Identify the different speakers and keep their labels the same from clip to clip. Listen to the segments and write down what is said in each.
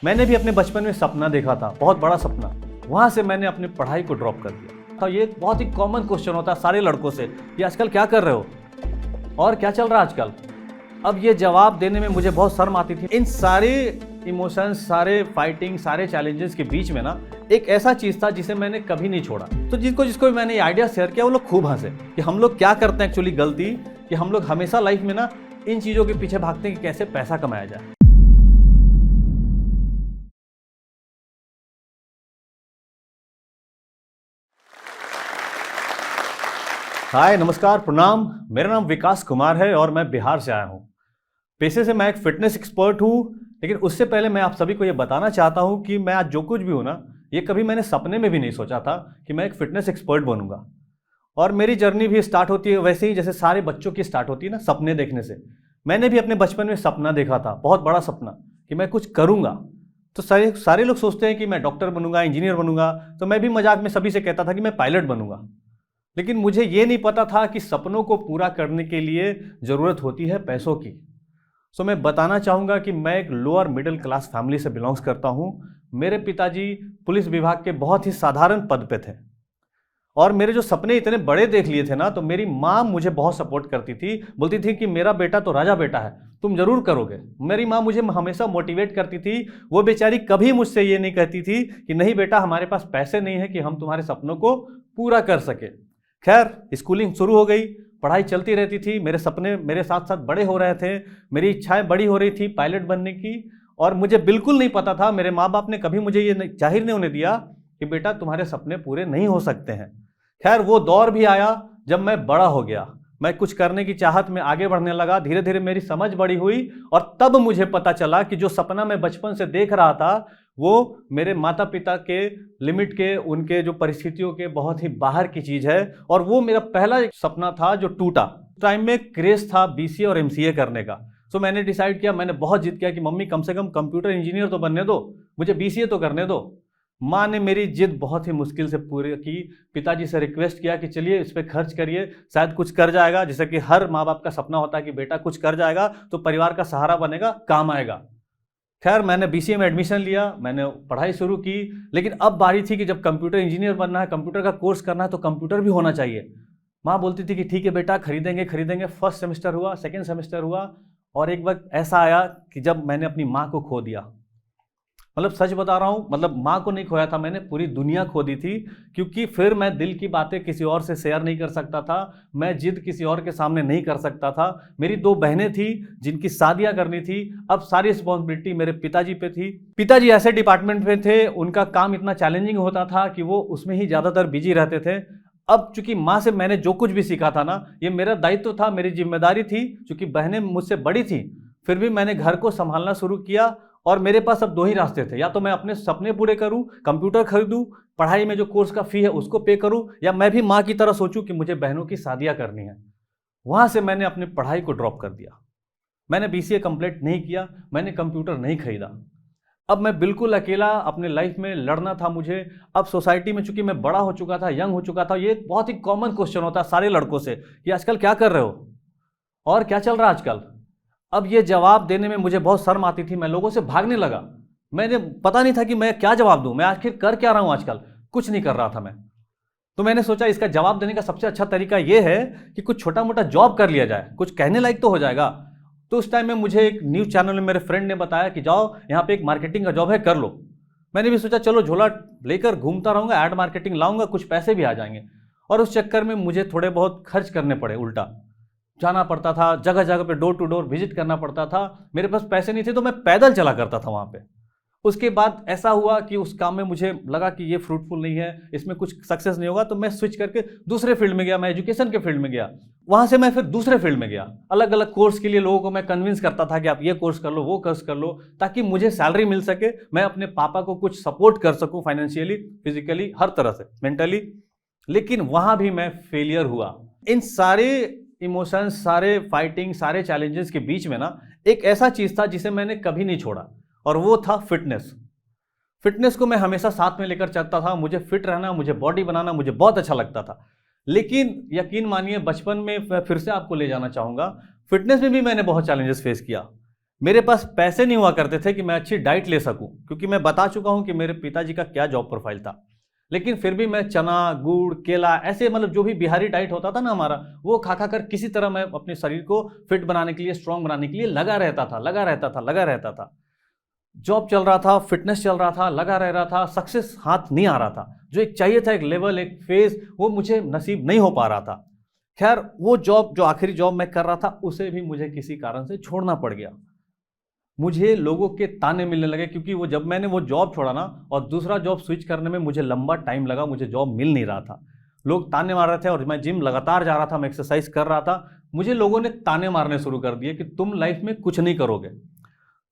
Speaker 1: मैंने भी अपने बचपन में सपना देखा था, बहुत बड़ा सपना। वहाँ से मैंने अपनी पढ़ाई को ड्रॉप कर दिया। तो ये बहुत ही कॉमन क्वेश्चन होता है सारे लड़कों से कि आजकल क्या कर रहे हो और क्या चल रहा है आजकल। अब ये जवाब देने में मुझे बहुत शर्म आती थी। इन सारे इमोशंस, सारे फाइटिंग, सारे चैलेंजेस के बीच में ना एक ऐसा चीज़ था जिसे मैंने कभी नहीं छोड़ा। तो जिसको जिसको भी मैंने ये आइडिया शेयर किया वो लोग खूब हंसे कि हम लोग क्या करते हैं एक्चुअली गलती, कि हम लोग हमेशा लाइफ में ना इन चीज़ों के पीछे भागते हैं कि कैसे पैसा कमाया जाए। हाय, नमस्कार, प्रणाम। मेरा नाम विकास कुमार है और मैं बिहार से आया हूँ। पेशे से मैं एक फिटनेस एक्सपर्ट हूँ, लेकिन उससे पहले मैं आप सभी को ये बताना चाहता हूँ कि मैं आज जो कुछ भी हूँ ना, ये कभी मैंने सपने में भी नहीं सोचा था कि मैं एक फिटनेस एक्सपर्ट बनूंगा। और मेरी जर्नी भी स्टार्ट होती है वैसे ही जैसे सारे बच्चों की स्टार्ट होती है ना, सपने देखने से। मैंने भी अपने बचपन में सपना देखा था, बहुत बड़ा सपना, कि मैं कुछ करूँगा। तो सारे सारे लोग सोचते हैं कि मैं डॉक्टर बनूंगा, इंजीनियर बनूंगा, तो मैं भी मजाक में सभी से कहता था कि मैं पायलट बनूंगा। लेकिन मुझे ये नहीं पता था कि सपनों को पूरा करने के लिए ज़रूरत होती है पैसों की। सो मैं बताना चाहूँगा कि मैं एक लोअर मिडिल क्लास फैमिली से बिलोंग्स करता हूँ। मेरे पिताजी पुलिस विभाग के बहुत ही साधारण पद पे थे और मेरे जो सपने इतने बड़े देख लिए थे ना, तो मेरी माँ मुझे बहुत सपोर्ट करती थी, बोलती थी कि मेरा बेटा तो राजा बेटा है, तुम जरूर करोगे। मेरी माँ मुझे हमेशा मोटिवेट करती थी। वो बेचारी कभी मुझसे ये नहीं कहती थी कि नहीं बेटा, हमारे पास पैसे नहीं है कि हम तुम्हारे सपनों को पूरा कर सके। खैर, स्कूलिंग शुरू हो गई, पढ़ाई चलती रहती थी, मेरे सपने मेरे साथ साथ बड़े हो रहे थे, मेरी इच्छाएं बड़ी हो रही थी पायलट बनने की। और मुझे बिल्कुल नहीं पता था, मेरे माँ बाप ने कभी मुझे ये जाहिर नहीं होने दिया कि बेटा तुम्हारे सपने पूरे नहीं हो सकते हैं। खैर, वो दौर भी आया जब मैं बड़ा हो गया, मैं कुछ करने की चाहत में आगे बढ़ने लगा, धीरे धीरे मेरी समझ बड़ी हुई और तब मुझे पता चला कि जो सपना मैं बचपन से देख रहा था वो मेरे माता पिता के लिमिट के, उनके जो परिस्थितियों के बहुत ही बाहर की चीज़ है। और वो मेरा पहला एक सपना था जो टूटा। टाइम में क्रेज था बीसीए और एमसीए करने का। तो मैंने डिसाइड किया, मैंने बहुत जिद किया कि मम्मी कम से कम कंप्यूटर इंजीनियर तो बनने दो, मुझे बीसीए तो करने दो। माँ ने मेरी जिद बहुत ही मुश्किल से पूरी की। पिताजी से रिक्वेस्ट किया कि चलिए इस पर खर्च करिए, शायद कुछ कर जाएगा। जैसे कि हर माँ बाप का सपना होता है कि बेटा कुछ कर जाएगा तो परिवार का सहारा बनेगा, काम आएगा। खैर, मैंने बीसीए में एडमिशन लिया, मैंने पढ़ाई शुरू की। लेकिन अब बारी थी कि जब कंप्यूटर इंजीनियर बनना है, कंप्यूटर का कोर्स करना है, तो कंप्यूटर भी होना चाहिए। माँ बोलती थी कि ठीक है बेटा, खरीदेंगे खरीदेंगे। फर्स्ट सेमेस्टर हुआ, सेकेंड सेमेस्टर हुआ, और एक वक्त ऐसा आया कि जब मैंने अपनी माँ को खो दिया। मतलब सच बता रहा हूँ, मतलब माँ को नहीं खोया था मैंने, पूरी दुनिया खो दी थी। क्योंकि फिर मैं दिल की बातें किसी और से शेयर नहीं कर सकता था, मैं जिद किसी और के सामने नहीं कर सकता था। मेरी दो बहनें थी जिनकी शादियां करनी थी, अब सारी रिस्पॉन्सिबिलिटी मेरे पिताजी पे थी। पिताजी ऐसे डिपार्टमेंट में थे, उनका काम इतना चैलेंजिंग होता था कि वो उसमें ही ज़्यादातर बिजी रहते थे। अब चूंकि माँ से मैंने जो कुछ भी सीखा था ना, ये मेरा दायित्व था, मेरी जिम्मेदारी थी। चूंकि बहनें मुझसे बड़ी थी, फिर भी मैंने घर को संभालना शुरू किया। और मेरे पास अब दो ही रास्ते थे, या तो मैं अपने सपने पूरे करूं, कंप्यूटर खरीदूं, पढ़ाई में जो कोर्स का फी है उसको पे करूं, या मैं भी माँ की तरह सोचूं कि मुझे बहनों की शादियां करनी है। वहां से मैंने अपनी पढ़ाई को ड्रॉप कर दिया। मैंने बीसीए कंप्लीट नहीं किया, मैंने कंप्यूटर नहीं खरीदा। अब मैं बिल्कुल अकेला अपने लाइफ में लड़ना था मुझे। अब सोसाइटी में चूंकि मैं बड़ा हो चुका था, यंग हो चुका था, ये बहुत ही कॉमन क्वेश्चन होता है सारे लड़कों से कि आजकल क्या कर रहे हो और क्या चल रहा है आजकल। अब ये जवाब देने में मुझे बहुत शर्म आती थी, मैं लोगों से भागने लगा। मैंने पता नहीं था कि मैं क्या जवाब दूं, मैं आखिर कर क्या रहा हूं आजकल, कुछ नहीं कर रहा था मैं। तो मैंने सोचा इसका जवाब देने का सबसे अच्छा तरीका यह है कि कुछ छोटा मोटा जॉब कर लिया जाए, कुछ कहने लायक तो हो जाएगा। तो उस टाइम में मुझे एक न्यूज़ चैनल में मेरे फ्रेंड ने बताया कि जाओ यहाँ पे एक मार्केटिंग का जॉब है, कर लो। मैंने भी सोचा चलो झोला लेकर घूमता रहूँगा, एड मार्केटिंग लाऊंगा, कुछ पैसे भी आ जाएंगे। और उस चक्कर में मुझे थोड़े बहुत खर्च करने पड़े, उल्टा जाना पड़ता था, जगह जगह पे डोर टू डोर विजिट करना पड़ता था। मेरे पास पैसे नहीं थे तो मैं पैदल चला करता था वहाँ पे। उसके बाद ऐसा हुआ कि उस काम में मुझे लगा कि ये फ्रूटफुल नहीं है, इसमें कुछ सक्सेस नहीं होगा, तो मैं स्विच करके दूसरे फील्ड में गया। मैं एजुकेशन के फील्ड में गया, वहाँ से मैं फिर दूसरे फील्ड में गया। अलग अलग कोर्स के लिए लोगों को मैं कन्विंस करता था कि आप ये कोर्स कर लो, वो कोर्स कर लो, ताकि मुझे सैलरी मिल सके, मैं अपने पापा को कुछ सपोर्ट कर सकूँ फाइनेंशियली, फिजिकली, हर तरह से, मेंटली। लेकिन वहाँ भी मैं फेलियर हुआ। इन सारे इमोशंस, सारे फाइटिंग, सारे चैलेंजेस के बीच में ना एक ऐसा चीज़ था जिसे मैंने कभी नहीं छोड़ा, और वो था फिटनेस। फिटनेस को मैं हमेशा साथ में लेकर चलता था। मुझे फिट रहना, मुझे बॉडी बनाना मुझे बहुत अच्छा लगता था। लेकिन यकीन मानिए, बचपन में मैं फिर से आपको ले जाना चाहूँगा, फिटनेस में भी मैंने बहुत चैलेंजेस फेस किया। मेरे पास पैसे नहीं हुआ करते थे कि मैं अच्छी डाइट ले सकूं, क्योंकि मैं बता चुका हूं कि मेरे पिताजी का क्या जॉब प्रोफाइल था। लेकिन फिर भी मैं चना, गुड़, केला, ऐसे मतलब जो भी बिहारी डाइट होता था ना हमारा, वो खा खा कर किसी तरह मैं अपने शरीर को फिट बनाने के लिए, स्ट्रांग बनाने के लिए लगा रहता था। जॉब चल रहा था, फिटनेस चल रहा था, लगा रह रहा था, सक्सेस हाथ नहीं आ रहा था। जो एक चाहिए था, एक लेवल, एक फेज, वो मुझे नसीब नहीं हो पा रहा था। खैर, वो जॉब, जो आखिरी जॉब मैं कर रहा था, उसे भी मुझे किसी कारण से छोड़ना पड़ गया। मुझे लोगों के ताने मिलने लगे, क्योंकि वो जब मैंने वो जॉब छोड़ा ना और दूसरा जॉब स्विच करने में मुझे लंबा टाइम लगा, मुझे जॉब मिल नहीं रहा था। लोग ताने मार रहे थे और मैं जिम लगातार जा रहा था, मैं एक्सरसाइज कर रहा था। मुझे लोगों ने ताने मारने शुरू कर दिए कि तुम लाइफ में कुछ नहीं करोगे,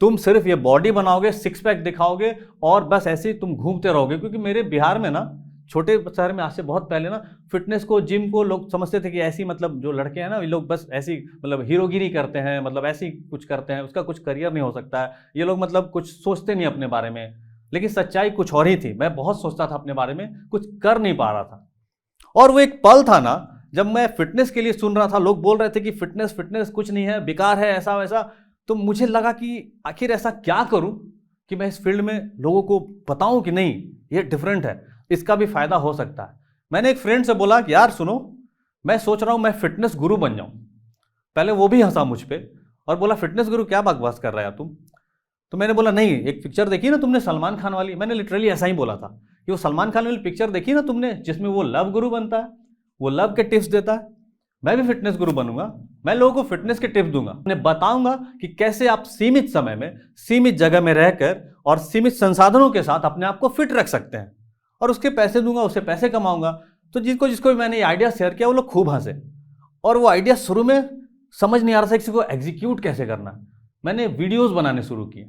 Speaker 1: तुम सिर्फ ये बॉडी बनाओगे, सिक्स पैक दिखाओगे और बस ऐसे ही तुम घूमते रहोगे। क्योंकि मेरे बिहार में ना, छोटे शहर में, आज से बहुत पहले ना, फिटनेस को, जिम को लोग समझते थे कि ऐसी, मतलब जो लड़के हैं ना, ये लोग बस ऐसी मतलब हीरोगिरी करते हैं, मतलब ऐसी कुछ करते हैं, उसका कुछ करियर नहीं हो सकता है, ये लोग मतलब कुछ सोचते नहीं अपने बारे में। लेकिन सच्चाई कुछ और ही थी। मैं बहुत सोचता था अपने बारे में, कुछ कर नहीं पा रहा था। और वो एक पल था ना, जब मैं फिटनेस के लिए सुन रहा था, लोग बोल रहे थे कि फिटनेस फिटनेस कुछ नहीं है, बेकार है, ऐसा वैसा। तो मुझे लगा कि आखिर ऐसा क्या करूं कि मैं इस फील्ड में लोगों को बताऊं कि नहीं, ये डिफरेंट है, इसका भी फायदा हो सकता है। मैंने एक फ्रेंड से बोला कि यार सुनो, मैं सोच रहा हूं मैं फिटनेस गुरु बन जाऊं। पहले वो भी हंसा मुझ पे और बोला, फिटनेस गुरु क्या बकवास कर रहा है तुम। तो मैंने बोला, नहीं, एक पिक्चर देखी ना तुमने सलमान खान वाली। मैंने लिटरली ऐसा ही बोला था कि वो सलमान खान वाली पिक्चर देखी ना तुमने, जिसमें वो लव गुरु बनता है, वो लव के टिप्स देता है। मैं भी फिटनेस गुरु बनूंगा, मैं लोगों को फिटनेस के टिप्स दूंगा, उन्हें बताऊंगा कि कैसे आप सीमित समय में, सीमित जगह में रहकर और सीमित संसाधनों के साथ अपने आप को फिट रख सकते हैं। और उसके पैसे दूंगा, उससे पैसे कमाऊंगा। तो जिसको जिसको भी मैंने ये आइडिया शेयर किया, वो लोग खूब हंसे। और वो आइडिया शुरू में समझ नहीं आ रहा था किसी को एग्जीक्यूट कैसे करना है। मैंने वीडियोस बनाने शुरू किए,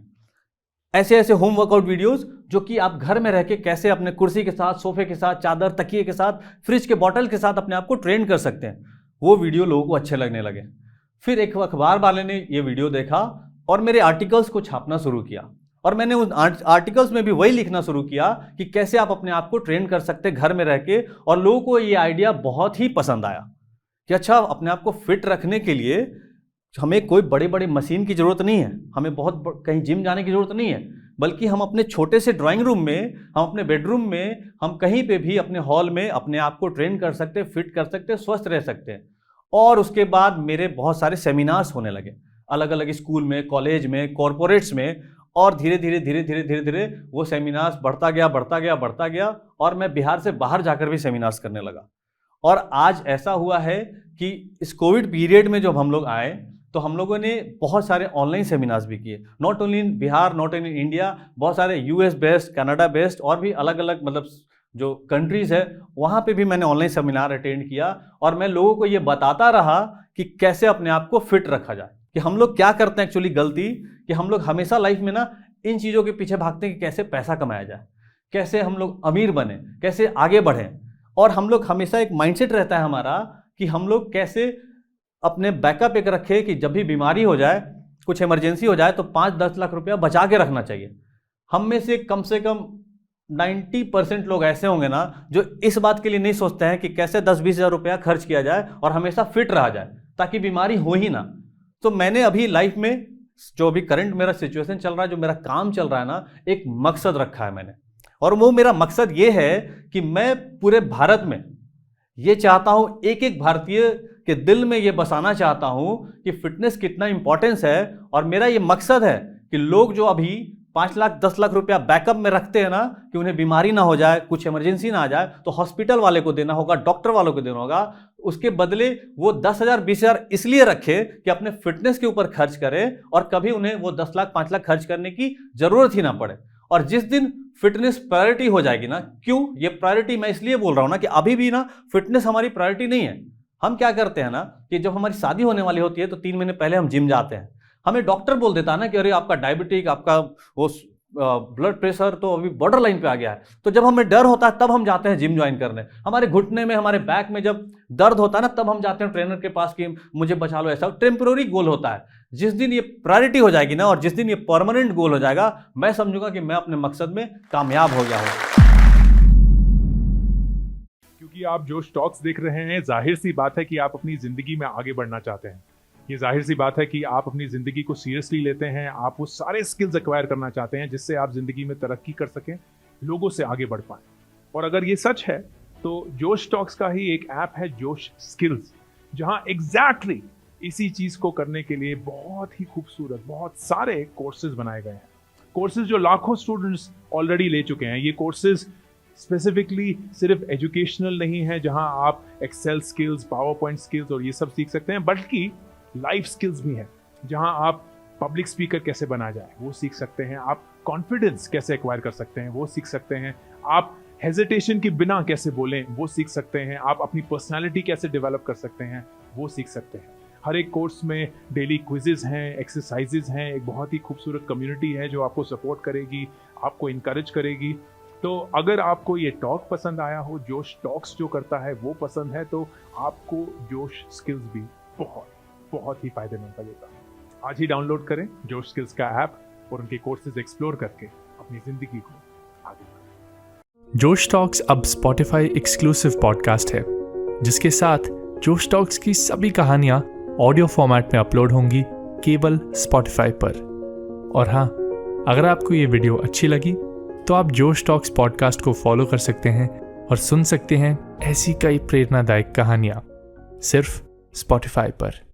Speaker 1: ऐसे ऐसे होम वर्कआउट वीडियोस, जो कि आप घर में रह के कैसे अपने कुर्सी के साथ, सोफे के साथ, चादर, तकिए के साथ, फ्रिज के बॉटल के साथ अपने आप को ट्रेन कर सकते हैं। वो वीडियो लोगों को अच्छे लगने लगे। फिर एक अखबार वाले ने ये वीडियो देखा और मेरे आर्टिकल्स को छापना शुरू किया। और मैंने उन आर्टिकल्स में भी वही लिखना शुरू किया कि कैसे आप अपने आप को ट्रेन कर सकते हैं घर में रह के। और लोगों को ये आइडिया बहुत ही पसंद आया कि अच्छा, अपने आप को फिट रखने के लिए हमें कोई बड़ी बड़ी मशीन की जरूरत नहीं है, हमें बहुत कहीं जिम जाने की जरूरत नहीं है, बल्कि हम अपने छोटे से ड्राइंग रूम में, हम अपने बेडरूम में, हम कहीं पे भी अपने हॉल में अपने आप को ट्रेन कर सकते हैं, फिट कर सकते हैं, स्वस्थ रह सकते हैं। और उसके बाद मेरे बहुत सारे सेमिनार्स होने लगे, अलग अलग स्कूल में, कॉलेज में, कॉरपोरेट्स में। और धीरे धीरे धीरे धीरे धीरे धीरे वो सेमिनार्स बढ़ता गया, बढ़ता गया, बढ़ता गया। और मैं बिहार से बाहर जाकर भी सेमिनार्स करने लगा। और आज ऐसा हुआ है कि इस कोविड पीरियड में जब हम लोग आए, तो हम लोगों ने बहुत सारे ऑनलाइन सेमिनार्स भी किए, not only in Bihar, not only in India, बहुत सारे यूएस बेस्ड, कनाडा बेस्ड, और भी अलग अलग मतलब जो कंट्रीज है, वहाँ पे भी मैंने ऑनलाइन सेमिनार अटेंड किया। और मैं लोगों को ये बताता रहा कि कैसे अपने आप को फिट रखा जाए। कि हम लोग क्या करते हैं एक्चुअली गलती, कि हम लोग हमेशा लाइफ में ना इन चीज़ों के पीछे भागते हैं कि कैसे पैसा कमाया जाए, कैसे हम लोग अमीर बने, कैसे आगे बढ़ें। और हम लोग हमेशा एक माइंडसेट रहता है हमारा कि हम लोग कैसे अपने बैकअप एक रखें कि जब भी बीमारी हो जाए, कुछ इमरजेंसी हो जाए, तो 5-10 लाख रुपया बचा के रखना चाहिए। हम में से कम 90% लोग ऐसे होंगे ना, जो इस बात के लिए नहीं सोचते हैं कि कैसे 10-20 हज़ार रुपया खर्च किया जाए और हमेशा फिट रहा जाए, ताकि बीमारी हो ही ना। तो मैंने अभी लाइफ में जो अभी करंट मेरा सिचुएशन चल रहा है, जो मेरा काम चल रहा है ना, एक मकसद रखा है मैंने। और वो मेरा मकसद ये है कि मैं पूरे भारत में ये चाहता हूं, एक एक भारतीय के दिल में ये बसाना चाहता हूं कि फिटनेस कितना इंपॉर्टेंस है। और मेरा ये मकसद है कि लोग जो अभी 5 लाख 10 लाख रुपया बैकअप में रखते हैं ना, कि उन्हें बीमारी ना हो जाए, कुछ इमरजेंसी ना आ जाए, तो हॉस्पिटल वाले को देना होगा, डॉक्टर वालों को देना होगा, उसके बदले वो 10,000 20,000 इसलिए रखे कि अपने फिटनेस के ऊपर खर्च करें, और कभी उन्हें वो 10 लाख 5 लाख खर्च करने की जरूरत ही ना पड़े। और जिस दिन फिटनेस प्रायोरिटी हो जाएगी ना, क्यों ये प्रायोरिटी मैं इसलिए बोल रहा हूं ना, कि अभी भी ना फिटनेस हमारी प्रायोरिटी नहीं है। हम क्या करते हैं ना, कि जब हमारी शादी होने वाली होती है, तो 3 महीने पहले हम जिम जाते हैं। हमें डॉक्टर बोल देता है ना कि अरे आपका डायबिटिक, आपका वो ब्लड प्रेशर तो अभी बॉर्डर लाइन पे आ गया है। तो जब हमें डर होता है, तब हम जाते हैं जिम ज्वाइन करने। हमारे घुटने में, हमारे बैक में जब दर्द होता है ना, तब हम जाते हैं ट्रेनर के पास कि मुझे बचा लो। ऐसा टेम्पोररी गोल होता है। जिस दिन ये प्रायोरिटी हो जाएगी ना, और जिस दिन ये परमानेंट गोल हो जाएगा, मैं समझूंगा कि मैं अपने मकसद में कामयाब हो गया हूं।
Speaker 2: क्योंकि आप जो स्टॉक्स देख रहे हैं, जाहिर सी बात है कि आप अपनी जिंदगी में आगे बढ़ना चाहते हैं। ये जाहिर सी बात है कि आप अपनी ज़िंदगी को सीरियसली लेते हैं, आप वो सारे स्किल्स एक्वायर करना चाहते हैं जिससे आप ज़िंदगी में तरक्की कर सकें, लोगों से आगे बढ़ पाएं। और अगर ये सच है तो जोश टॉक्स का ही एक ऐप है जोश स्किल्स, जहां एग्जैक्टली इसी चीज़ को करने के लिए बहुत ही खूबसूरत बहुत सारे कोर्सेज बनाए गए हैं। कोर्सेज जो लाखों स्टूडेंट्स ऑलरेडी ले चुके हैं। ये कोर्सेज स्पेसिफिकली सिर्फ एजुकेशनल नहीं है जहां आप Excel skills, PowerPoint skills और ये सब सीख सकते हैं, बल्कि लाइफ स्किल्स भी हैं जहां आप पब्लिक स्पीकर कैसे बना जाए वो सीख सकते हैं, आप कॉन्फिडेंस कैसे एक्वायर कर सकते हैं वो सीख सकते हैं, आप हेजिटेशन के बिना कैसे बोलें वो सीख सकते हैं, आप अपनी पर्सनालिटी कैसे डेवलप कर सकते हैं वो सीख सकते हैं। हर एक कोर्स में डेली क्विजेज हैं, एक्सरसाइजेज हैं, एक बहुत ही खूबसूरत कम्युनिटी है जो आपको सपोर्ट करेगी, आपको इनकरेज करेगी। तो अगर आपको ये टॉक पसंद आया हो, जोश टॉक्स जो करता है वो पसंद है, तो आपको जोश स्किल्स भी बहुत बहुत ही फायदेमंद लगेगा। आज ही डाउनलोड करें जोश स्किल्स का ऐप और उनके कोर्सेज एक्सप्लोर करके अपनी जिंदगी को आगे बढ़ाएं।
Speaker 3: जोश टॉक्स अब स्पॉटिफाई एक्सक्लूसिव पॉडकास्ट है, जिसके साथ जोश टॉक्स की सभी कहानियां ऑडियो फॉर्मेट में अपलोड होंगी केवल स्पॉटिफाई पर। और हाँ, अगर आपको ये वीडियो अच्छी लगी तो आप जोश टॉक्स पॉडकास्ट को फॉलो कर सकते हैं और सुन सकते हैं ऐसी कई प्रेरणादायक कहानियां सिर्फ स्पॉटिफाई पर।